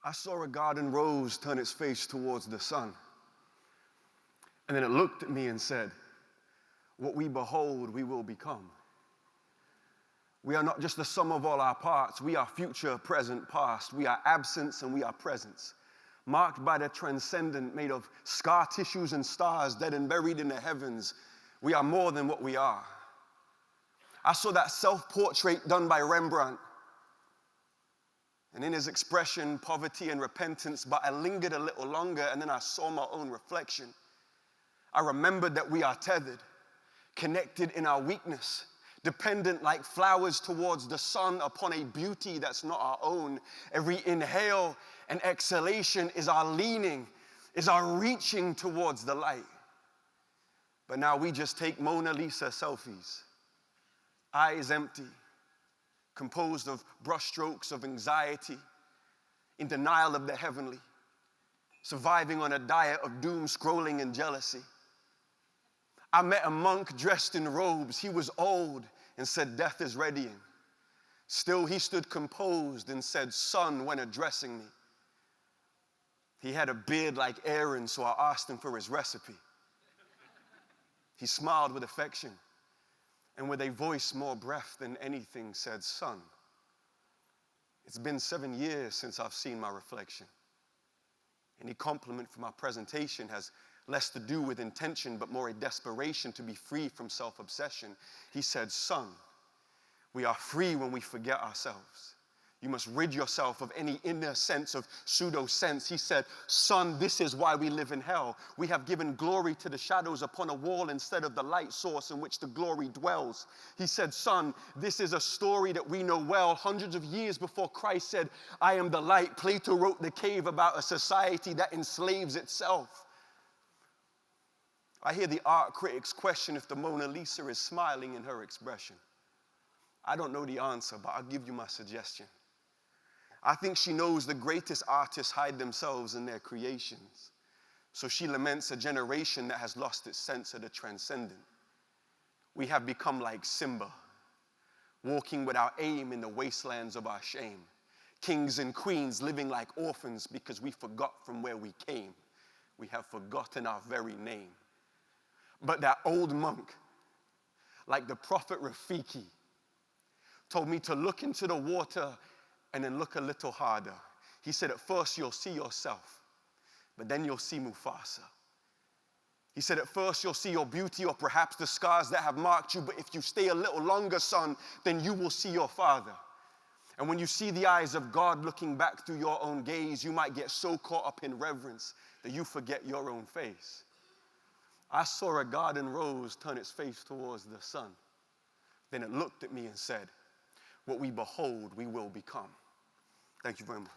I saw a garden rose turn its face towards the sun. And then it looked at me and said, what we behold, we will become. We are not just the sum of all our parts. We are future, present, past. We are absence and we are presence, marked by the transcendent, made of scar tissues and stars, dead and buried in the heavens. We are more than what we are. I saw that self-portrait done by Rembrandt. And in his expression, poverty and repentance, but I lingered a little longer and then I saw my own reflection. I remembered that we are tethered, connected in our weakness, dependent like flowers towards the sun upon a beauty that's not our own. Every inhale and exhalation is our leaning, is our reaching towards the light. But now we just take Mona Lisa selfies, eyes empty, composed of brushstrokes of anxiety, in denial of the heavenly, surviving on a diet of doom scrolling and jealousy. I met a monk dressed in robes. He was old and said, death is readying. Still, he stood composed and said, son, when addressing me. He had a beard like Aaron, so I asked him for his recipe. He smiled with affection and with a voice more breath than anything said, son, it's been 7 years since I've seen my reflection. Any compliment for my presentation has less to do with intention, but more a desperation to be free from self-obsession. He said, son, we are free when we forget ourselves. You must rid yourself of any inner sense of pseudo-sense. He said, son, this is why we live in hell. We have given glory to the shadows upon a wall instead of the light source in which the glory dwells. He said, son, this is a story that we know well. Hundreds of years before Christ said, I am the light, Plato wrote The Cave about a society that enslaves itself. I hear the art critics question if the Mona Lisa is smiling in her expression. I don't know the answer, but I'll give you my suggestion. I think she knows the greatest artists hide themselves in their creations. So she laments a generation that has lost its sense of the transcendent. We have become like Simba, walking without aim in the wastelands of our shame. Kings and queens living like orphans because we forgot from where we came. We have forgotten our very name. But that old monk, like the prophet Rafiki, told me to look into the water and then look a little harder. He said, at first you'll see yourself, but then you'll see Mufasa. He said, at first you'll see your beauty or perhaps the scars that have marked you, but if you stay a little longer, son, then you will see your father. And when you see the eyes of God looking back through your own gaze, you might get so caught up in reverence that you forget your own face. I saw a garden rose turn its face towards the sun. Then it looked at me and said, what we behold, we will become. Thank you very much.